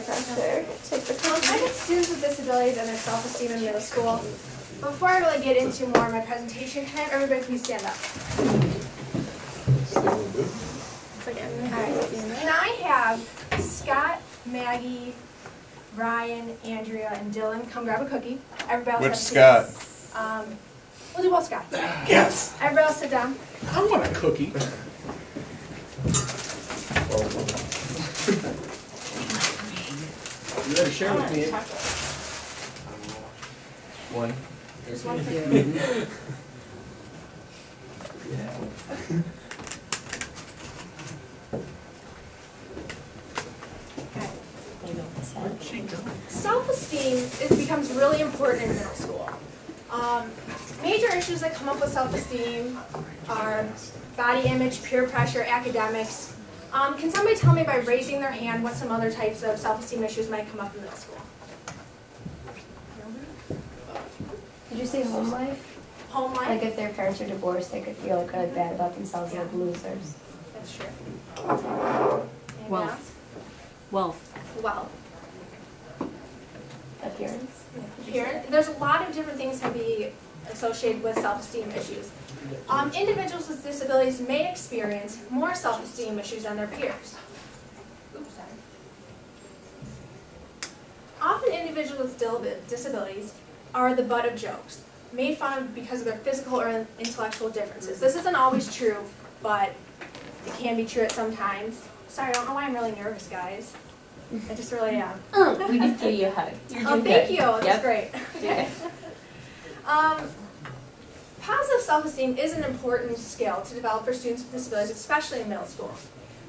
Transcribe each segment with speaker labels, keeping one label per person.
Speaker 1: Pressure. Take the
Speaker 2: I get students with disabilities and their self-esteem in middle school. Before I really get into more of my presentation, can I have everybody please stand up? And I have Scott, Maggie, Ryan, Andrea, and Dylan come grab a cookie. Everybody else
Speaker 3: Which Scott?
Speaker 2: We'll do both Scott.
Speaker 3: Yes.
Speaker 2: Everybody else sit down.
Speaker 3: I want a cookie. You better share with me. One.
Speaker 2: Just one cookie. Self-esteem becomes really important in middle school. Major issues that come up with self-esteem are body image, peer pressure, academics. Can somebody tell me by raising their hand what some other types of self-esteem issues might come up in middle school?
Speaker 1: Did you say home life?
Speaker 2: Home life?
Speaker 1: Like if their parents are divorced, they could feel kind of bad about themselves, like losers.
Speaker 2: That's true.
Speaker 4: Wealth. Wealth.
Speaker 2: Wealth.
Speaker 1: Appearance.
Speaker 2: There's a lot of different things that be associated with self-esteem issues. Individuals with disabilities may experience more self-esteem issues than their peers. Oops, sorry. Often individuals with disabilities are the butt of jokes, made fun of because of their physical or intellectual differences. This isn't always true, but it can be true at some times. Sorry, I don't know why I'm really nervous, guys. I just really am.
Speaker 4: We just gave you a hug.
Speaker 2: Oh, thank you. That's great. Okay. Positive self-esteem is an important skill to develop for students with disabilities, especially in middle school.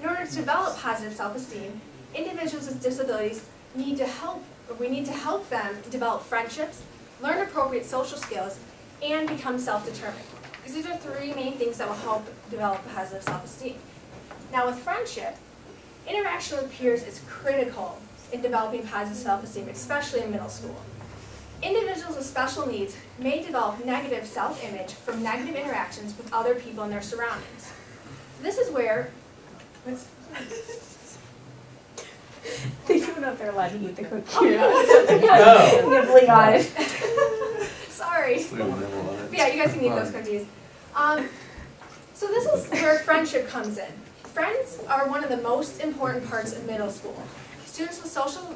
Speaker 2: In order to develop positive self-esteem, individuals with disabilities we need to help them develop friendships, learn appropriate social skills, and become self-determined. Because these are three main things that will help develop positive self-esteem. Now with friendship, interaction with peers is critical in developing positive self-esteem, especially in middle school. Individuals with special needs may develop negative self-image from negative interactions with other people in their surroundings. So this is where...
Speaker 1: They don't know if they're allowed to eat the cookie.
Speaker 2: Oh,
Speaker 1: nibbling on it.
Speaker 2: Sorry. Yeah, you guys can eat those cookies. So this is where friendship comes in. Friends are one of the most important parts of middle school. Students' social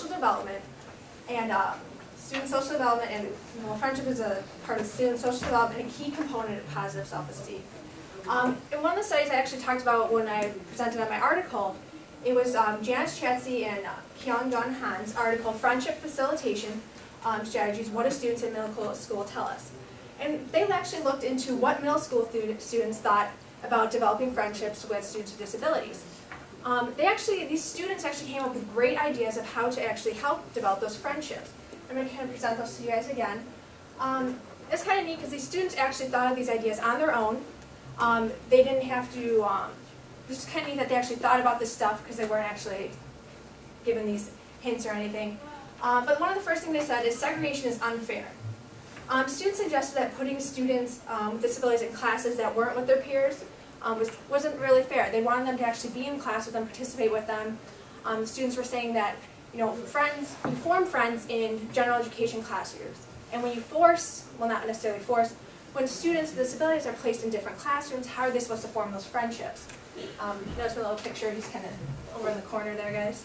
Speaker 2: development and friendship is a part of student social development and a key component of positive self-esteem. In one of the studies I actually talked about when I presented on my article, it was Janice Chatsey and Kyung-Gun Han's article, Friendship Facilitation Strategies, What Do Students in Middle School Tell Us? And they actually looked into what middle school students thought about developing friendships with students with disabilities. These students actually came up with great ideas of how to actually help develop those friendships. I'm going to kind of present those to you guys again. It's kind of neat because these students actually thought of these ideas on their own. They didn't have to, it's kind of neat that they actually thought about this stuff because they weren't actually given these hints or anything. But one of the first things they said is segregation is unfair. Students suggested that putting students with disabilities in classes that weren't with their peers wasn't really fair. They wanted them to actually be in class with them, participate with them. The students were saying that, you form friends in general education classrooms. And when you force, well not necessarily force, when students with disabilities are placed in different classrooms, how are they supposed to form those friendships? Notice my little picture, he's kind of over in the corner there, guys.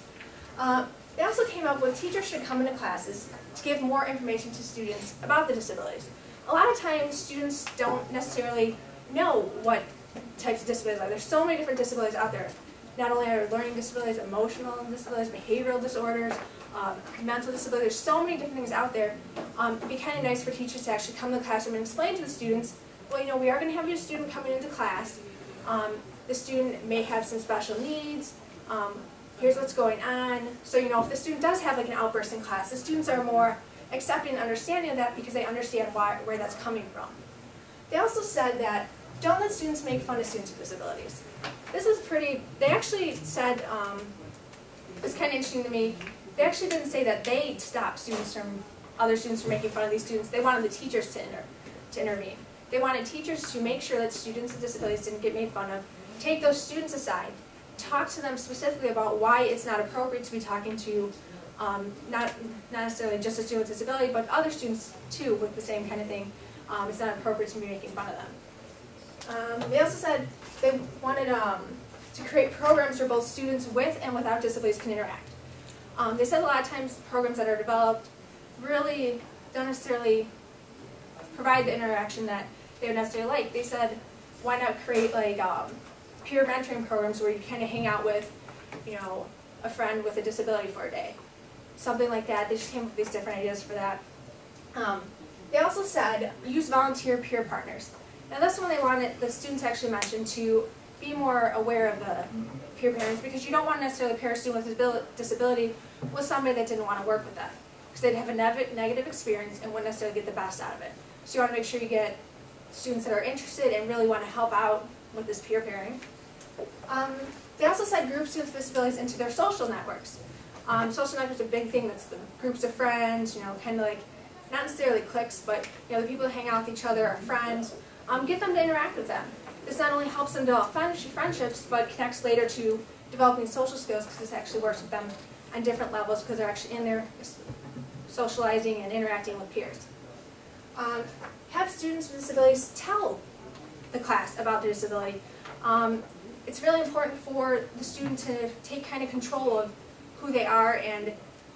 Speaker 2: They also came up with teachers should come into classes to give more information to students about the disabilities. A lot of times students don't necessarily know what types of disabilities are. There's so many different disabilities out there. Not only are learning disabilities, emotional disabilities, behavioral disorders, mental disabilities, there's so many different things out there. It'd be kind of nice for teachers to actually come to the classroom and explain to the students, well, we are going to have your student coming into class. The student may have some special needs. Here's what's going on. So, if the student does have like an outburst in class, the students are more accepting and understanding of that because they understand where that's coming from. They also said that don't let students make fun of students with disabilities. This is they actually said, it's kind of interesting to me, they actually didn't say that they stopped other students from making fun of these students. They wanted the teachers to intervene. They wanted teachers to make sure that students with disabilities didn't get made fun of, take those students aside, talk to them specifically about why it's not appropriate to be talking to not necessarily just a student with disability, but other students too with the same kind of thing. It's not appropriate to be making fun of them. They also said they wanted to create programs where both students with and without disabilities can interact. They said a lot of times programs that are developed really don't necessarily provide the interaction that they would necessarily like. They said, why not create like peer mentoring programs where you kind of hang out with, you know, a friend with a disability for a day. Something like that. They just came up with these different ideas for that. They also said, use volunteer peer partners. Now that's one they wanted the students actually mentioned to be more aware of the peer parents, because you don't want to necessarily pair a student with disability with somebody that didn't want to work with them, because they'd have a negative experience and wouldn't necessarily get the best out of it. So you want to make sure you get students that are interested and really want to help out with this peer pairing. They also said group students with disabilities into their social networks. Social networks are a big thing. That's the groups of friends, you know, kind of like, not necessarily cliques, but you know, the people that hang out with each other are friends. Get them to interact with them. This not only helps them develop friendships, but connects later to developing social skills, because this actually works with them on different levels, because they're actually in there socializing and interacting with peers. Have students with disabilities tell the class about their disability. It's really important for the student to take kind of control of who they are and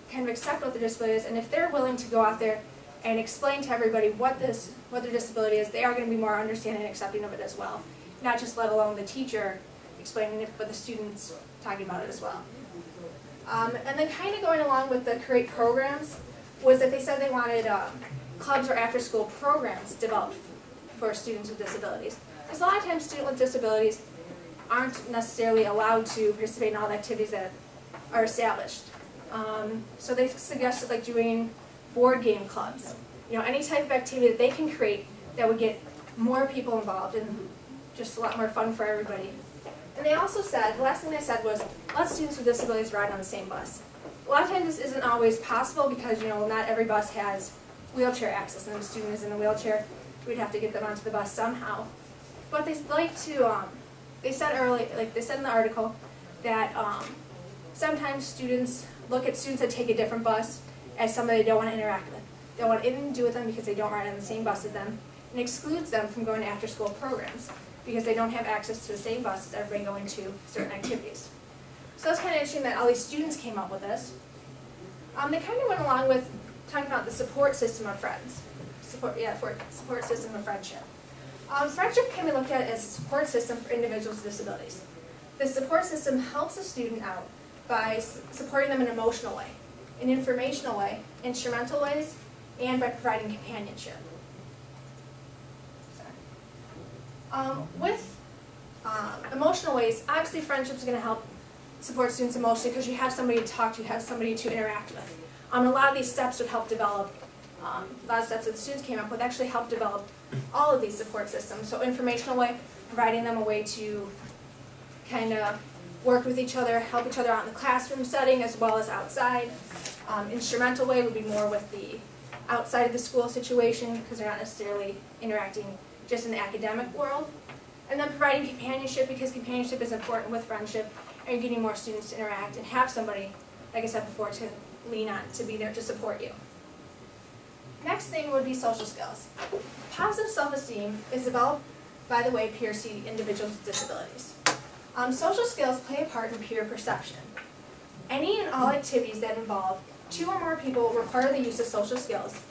Speaker 2: kind of accept what their disability is, and if they're willing to go out there and explain to everybody what their disability is, they are going to be more understanding and accepting of it as well. Not just let alone the teacher explaining it, but the students talking about it as well. And then kind of going along with the create programs was that they said they wanted clubs or after-school programs developed for students with disabilities. Because a lot of times students with disabilities aren't necessarily allowed to participate in all the activities that are established. So they suggested like doing board game clubs. You know, any type of activity that they can create that would get more people involved and just a lot more fun for everybody. And they also said, the last thing they said was, let students with disabilities ride on the same bus. A lot of times this isn't always possible because, you know, not every bus has wheelchair access, and if a student is in a wheelchair, we'd have to get them onto the bus somehow. But they like to, they said early, like they said in the article, that sometimes students look at students that take a different bus as somebody they don't want to interact with. They don't want anything to do with them because they don't ride on the same bus as them, and excludes them from going to after-school programs because they don't have access to the same bus as everybody going to certain activities. So it's kind of interesting that all these students came up with this. They kind of went along with talking about the support system of friends. Support system of friendship. Friendship can be looked at as a support system for individuals with disabilities. The support system helps a student out by supporting them in an emotional way, in an informational way, instrumental ways, and by providing companionship. With emotional ways, obviously friendships are going to help support students emotionally because you have somebody to talk to, you have somebody to interact with. A lot of these steps would help develop, a lot of steps that the students came up with actually help develop all of these support systems. So informational way, providing them a way to kind of work with each other, help each other out in the classroom setting as well as outside. Instrumental way would be more with the outside of the school situation because they're not necessarily interacting just in the academic world. And then providing companionship, because companionship is important with friendship, and you're getting more students to interact and have somebody, like I said before, to lean on, to be there to support you. Next thing would be social skills. Positive self-esteem is developed by the way peers see individuals with disabilities. Social skills play a part in peer perception. Any and all activities that involve two or more people require the use of social skills.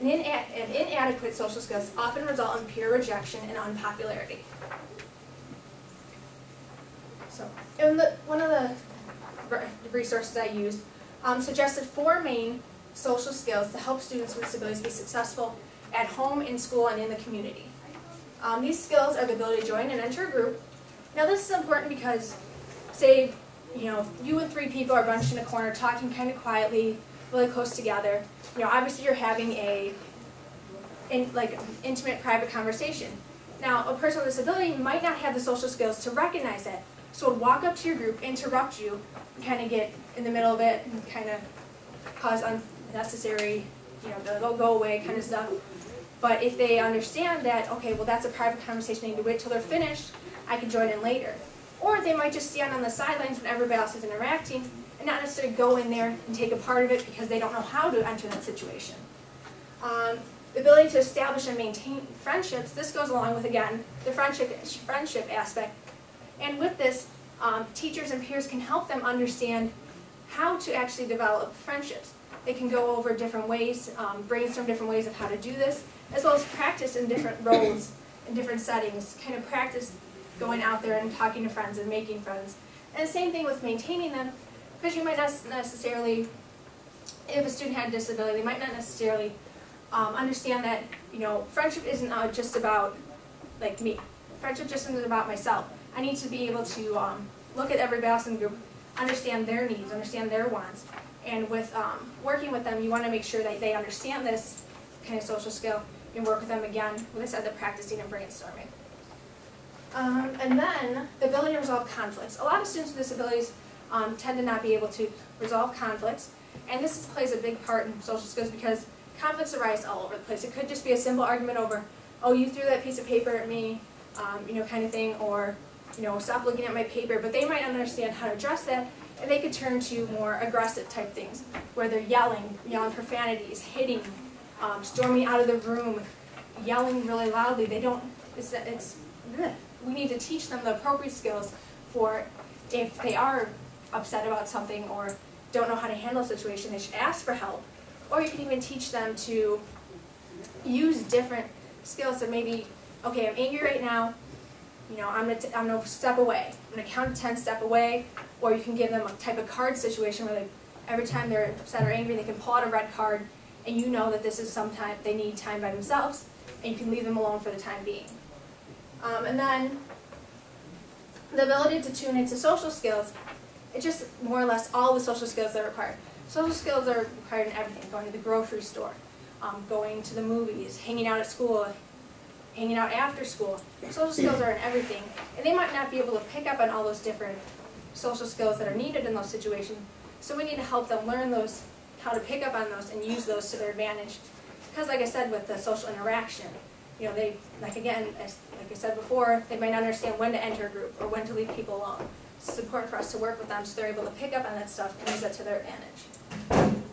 Speaker 2: And inadequate social skills often result in peer rejection and unpopularity. So, one of the resources I used suggested 4 main social skills to help students with disabilities be successful at home, in school, and in the community. These skills are the ability to join and enter a group. Now this is important because, say, you and 3 people are bunched in a corner talking kind of quietly, really close together. Obviously you're having an intimate, private conversation. Now, a person with a disability might not have the social skills to recognize it, so would walk up to your group, interrupt you, and kind of get in the middle of it and kind of cause unnecessary, go away kind of stuff. But if they understand that, okay, well that's a private conversation, I need to wait till they're finished, I can join in later. Or they might just stand on the sidelines when everybody else is interacting and not necessarily go in there and take a part of it because they don't know how to enter that situation. The ability to establish and maintain friendships, this goes along with, again, the friendship aspect. And with this, teachers and peers can help them understand how to actually develop friendships. They can go over different ways, brainstorm different ways of how to do this, as well as practice in different roles, in different settings, kind of practice going out there and talking to friends and making friends. And the same thing with maintaining them, because you might not necessarily, if a student had a disability, they might not necessarily understand that, you know, friendship isn't just about, like, me. Friendship just isn't about myself. I need to be able to look at everybody else in the group, understand their needs, understand their wants. And with working with them, you want to make sure that they understand this kind of social skill and work with them again, like I said, the practicing and brainstorming. And then the ability to resolve conflicts. A lot of students with disabilities tend to not be able to resolve conflicts, and this plays a big part in social skills because conflicts arise all over the place. It could just be a simple argument over, oh, you threw that piece of paper at me, you know, kind of thing, or, you know, stop looking at my paper. But they might understand how to address that, and they could turn to more aggressive type things, where they're yelling profanities, hitting, storming out of the room, yelling really loudly. They don't, we need to teach them the appropriate skills for if they are upset about something or don't know how to handle a situation, they should ask for help. Or you can even teach them to use different skills. So maybe, okay, I'm angry right now, you know, I'm gonna step away. I'm gonna count to 10, step away. Or you can give them a type of card situation where every time they're upset or angry, they can pull out a red card, and you know that this is sometime they need time by themselves, and you can leave them alone for the time being. And then the ability to tune into social skills, it's just more or less all the social skills that are required. Social skills are required in everything, going to the grocery store, going to the movies, hanging out at school, hanging out after school. Social skills are in everything, and they might not be able to pick up on all those different social skills that are needed in those situations, so we need to help them learn those, how to pick up on those and use those to their advantage. Because like I said, with the social interaction, you know, they, like again, like I said before, they might not understand when to enter a group or when to leave people alone. It's important for us to work with them so they're able to pick up on that stuff and use that to their advantage.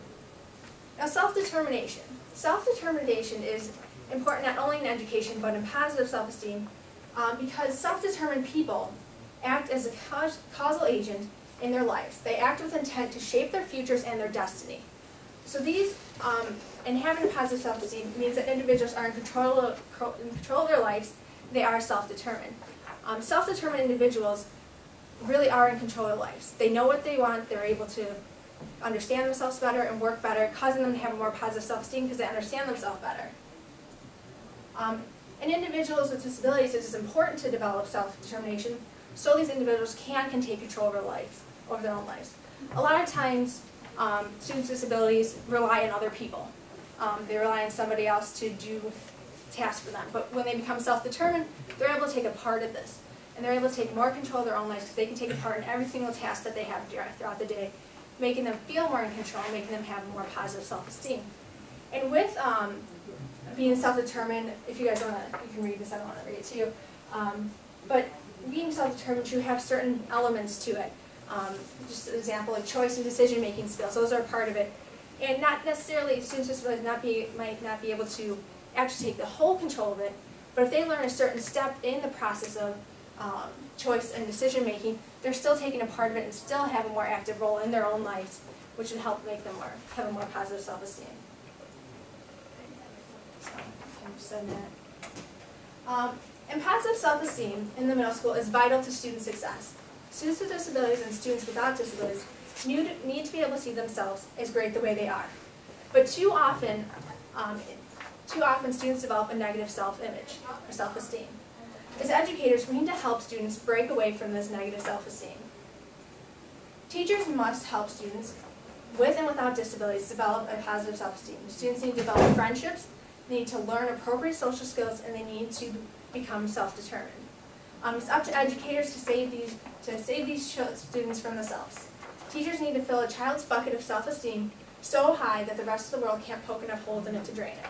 Speaker 2: Now, self-determination. Self-determination is important not only in education but in positive self-esteem because self-determined people act as a causal agent in their lives. They act with intent to shape their futures and their destiny. So these, and having positive self-esteem means that individuals are in control of their lives. They are self-determined. Self-determined individuals really are in control of their lives. They know what they want. They're able to understand themselves better and work better, causing them to have a more positive self-esteem because they understand themselves better. In individuals with disabilities, it is important to develop self-determination so these individuals can take control of their lives, over their own lives. A lot of times, students with disabilities rely on other people. They rely on somebody else to do tasks for them. But when they become self-determined, they're able to take a part of this. And they're able to take more control of their own lives because they can take a part in every single task that they have throughout the day, making them feel more in control, making them have more positive self-esteem. And with being self-determined, if you guys want to, you can read this, I don't want to read it to you. But being self-determined, you have certain elements to it. Just an example, like choice and decision-making skills, those are part of it. And not necessarily, students with disabilities might not be able to actually take the whole control of it, but if they learn a certain step in the process of choice and decision-making, they're still taking a part of it and still have a more active role in their own lives, which would help make them have a more positive self-esteem. So, I just said that. And positive self-esteem in the middle school is vital to student success. Students with disabilities and students without disabilities need to be able to see themselves as great the way they are. But too often students develop a negative self-image or self-esteem. As educators, we need to help students break away from this negative self-esteem. Teachers must help students with and without disabilities develop a positive self-esteem. Students need to develop friendships, they need to learn appropriate social skills, and they need to become self-determined. It's up to educators to save these students from themselves. Teachers need to fill a child's bucket of self-esteem so high that the rest of the world can't poke enough holes in it to drain it.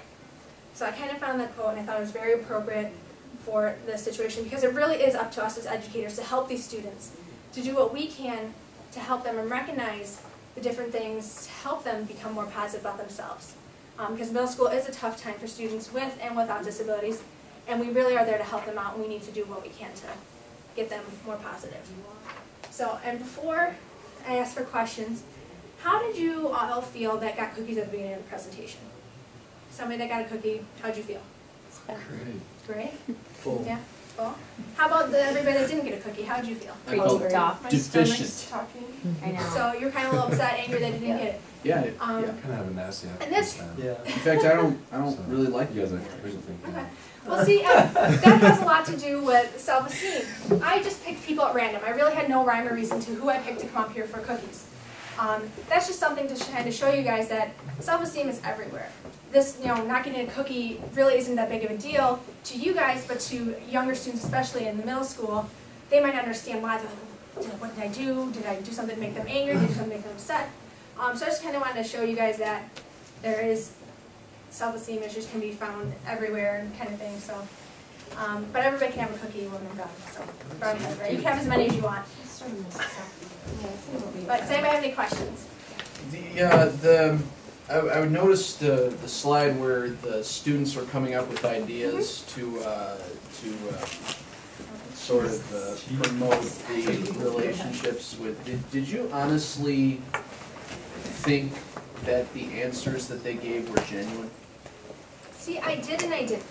Speaker 2: So I kind of found that quote and I thought it was very appropriate for the situation, because it really is up to us as educators to help these students, to do what we can to help them and recognize the different things, to help them become more positive about themselves. Because middle school is a tough time for students with and without disabilities, and we really are there to help them out, and we need to do what we can to get them more positive. So, and before I ask for questions, how did you all feel that got cookies at the beginning of the presentation? Somebody that got a cookie, how'd you feel? Great?
Speaker 3: Full.
Speaker 2: Yeah? Full? How about everybody that didn't get a cookie, how'd you feel?
Speaker 3: I felt
Speaker 1: Over.
Speaker 2: My
Speaker 3: deficient.
Speaker 2: stomach's talking.
Speaker 1: I know.
Speaker 2: So you're kind of a little upset, angry that you didn't get it.
Speaker 3: Yeah,
Speaker 2: Um,
Speaker 3: yeah.
Speaker 5: Kind of have a nasty
Speaker 2: And this-
Speaker 5: appetite.
Speaker 3: In fact, I don't really like
Speaker 5: You guys
Speaker 3: it.
Speaker 5: are thinking.
Speaker 2: Okay. Well, see, that has a lot to do with self-esteem. I just picked people at random. I really had no rhyme or reason to who I picked to come up here for cookies. That's just something to kind of show you guys that self-esteem is everywhere. This, not getting a cookie really isn't that big of a deal to you guys, but to younger students, especially in the middle school, they might not understand why. They're like, what did I do? Did I do something to make them angry? Did I do something to make them upset? So I just kind of wanted to show you guys that there is self-esteem issues can be found everywhere and kind of thing. So, but everybody can have a cookie when they're done. So, right? You can have as many as you want. But does anybody have any questions?
Speaker 3: I would notice the slide where the students are coming up with ideas to sort of promote the relationships with. Did you honestly think that the answers that they gave were genuine?
Speaker 2: See, I did and I didn't.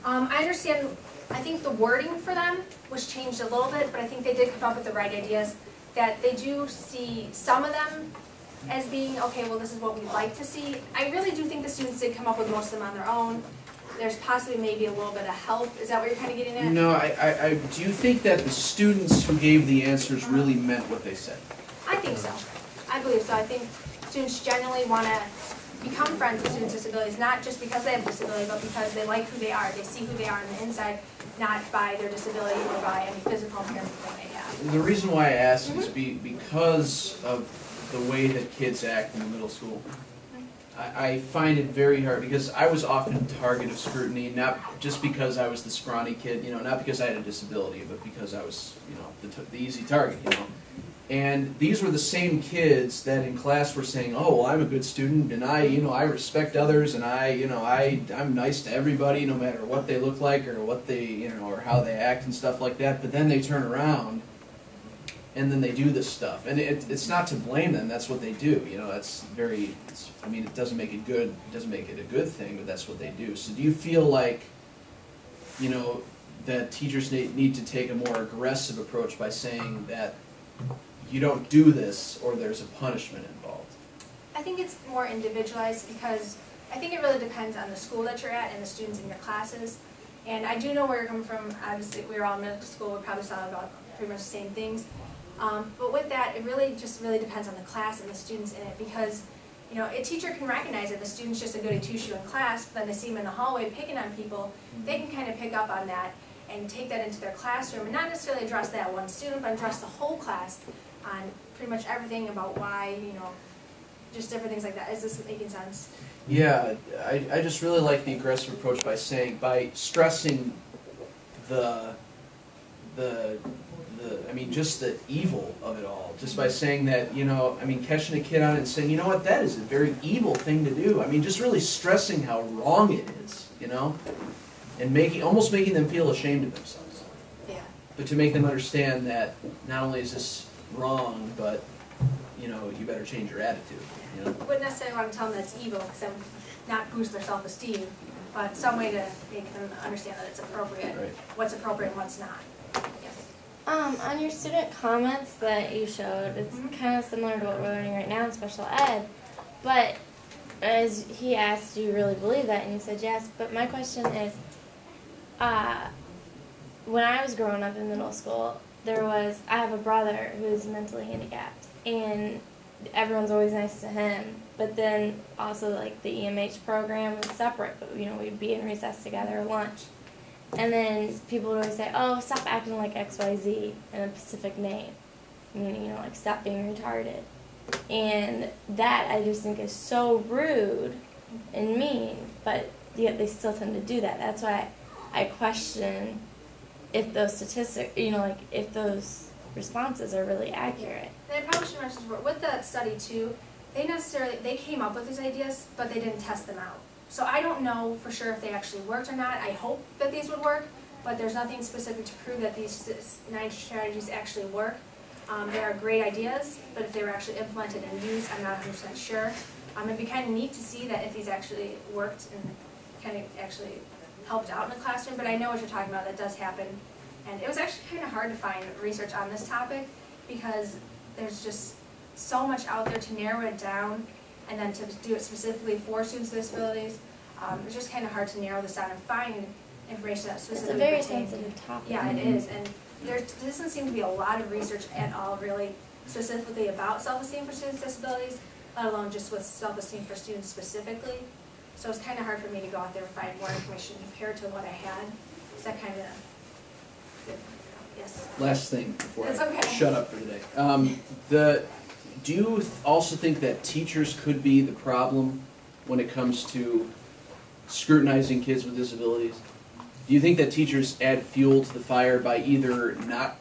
Speaker 2: I understand, I think the wording for them was changed a little bit, but I think they did come up with the right ideas, that they do see some of them as being, okay, well, this is what we'd like to see. I really do think the students did come up with most of them on their own. There's possibly maybe a little bit of help. Is that what you're kind of getting at?
Speaker 3: No, I do you think that the students who gave the answers really meant what they said?
Speaker 2: I think so. I believe so. I think students generally want to become friends with students with disabilities, not just because they have a disability, but because they like who they are. They see who they are on the inside, not by their disability or by any physical impairment that they have.
Speaker 3: The reason why I ask is because of the way that kids act in the middle school. I find it very hard because I was often target of scrutiny, not just because I was the scrawny kid, not because I had a disability, but because I was, the easy target, And these were the same kids that in class were saying, "Oh, well, I'm a good student, and I respect others, and I'm nice to everybody, no matter what they look like or what they, or how they act and stuff like that." But then they turn around, and then they do this stuff, and it's not to blame them. That's what they do. It doesn't make it good. It doesn't make it a good thing, but that's what they do. So, do you feel like, that teachers need to take a more aggressive approach by saying that you don't do this, or there's a punishment involved?
Speaker 2: I think it's more individualized because I think it really depends on the school that you're at and the students in your classes. And I do know where you're coming from. Obviously, we were all in middle school. We probably saw about pretty much the same things. But with that, it really depends on the class and the students in it, because a teacher can recognize that the student's just a goody two-shoe in class, but then they see them in the hallway picking on people. They can kind of pick up on that and take that into their classroom, and not necessarily address that one student, but address the whole class on pretty much everything about why, just different things like that. Is this making sense?
Speaker 3: Yeah, I just really like the aggressive approach by stressing just the evil of it all. Just by saying that, catching a kid on it and saying, that is a very evil thing to do. Just really stressing how wrong it is, and almost making them feel ashamed of themselves.
Speaker 2: Yeah.
Speaker 3: But to make them understand that not only is this wrong, but, you better change your attitude.
Speaker 2: I wouldn't necessarily want to tell them that's evil, because that would not boost their self-esteem, but some way to make them understand that it's appropriate,
Speaker 3: Right.
Speaker 2: what's appropriate and what's not. Yes.
Speaker 6: On your student comments that you showed, it's kind of similar to what we're learning right now in special ed, but as he asked, do you really believe that? And you said yes, but my question is, when I was growing up in middle school, I have a brother who's mentally handicapped, and everyone's always nice to him, but then also like the EMH program was separate, but we'd be in recess together or lunch. And then people would always say, "Oh, stop acting like XYZ," in a specific name. Meaning, like, stop being retarded. And that I just think is so rude and mean, but yet they still tend to do that. That's why I question if those statistics, like if those responses are really accurate.
Speaker 2: And I probably should mention this, with that study too, they came up with these ideas, but they didn't test them out. So I don't know for sure if they actually worked or not. I hope that these would work, but there's nothing specific to prove that these 9 strategies actually work. They are great ideas, but if they were actually implemented and used, I'm not 100% sure. It'd be kind of neat to see that if these actually worked and kind of actually helped out in the classroom, but I know what you're talking about, that does happen. And it was actually kind of hard to find research on this topic because there's just so much out there to narrow it down and then to do it specifically for students with disabilities. It's just kind of hard to narrow this down and find information that specifically
Speaker 6: It's a very sensitive topic.
Speaker 2: Yeah, it is, and there doesn't seem to be a lot of research at all really specifically about self-esteem for students with disabilities, let alone just with self-esteem for students specifically. So it's kind of hard for me to go out there and find more information compared to what I had. Is that kind of, yes?
Speaker 3: Last thing before
Speaker 2: That's
Speaker 3: I
Speaker 2: okay.
Speaker 3: shut up for today. Do you also think that teachers could be the problem when it comes to scrutinizing kids with disabilities? Do you think that teachers add fuel to the fire by either not,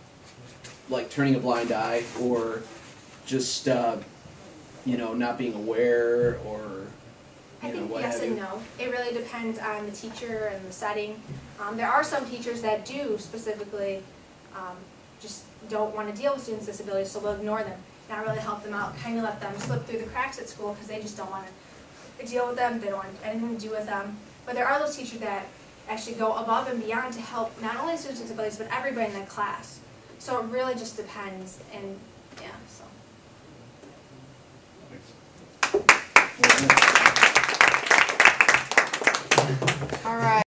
Speaker 3: like, turning a blind eye or just, not being aware or,
Speaker 2: I think
Speaker 3: what
Speaker 2: yes
Speaker 3: have
Speaker 2: and
Speaker 3: you?
Speaker 2: no. It really depends on the teacher and the setting. There are some teachers that do specifically just don't want to deal with students with disabilities, so they'll ignore them, not really help them out, kind of let them slip through the cracks at school because they just don't want to deal with them, they don't want anything to do with them. But there are those teachers that actually go above and beyond to help not only students with disabilities, but everybody in the class. So it really just depends, and yeah, so.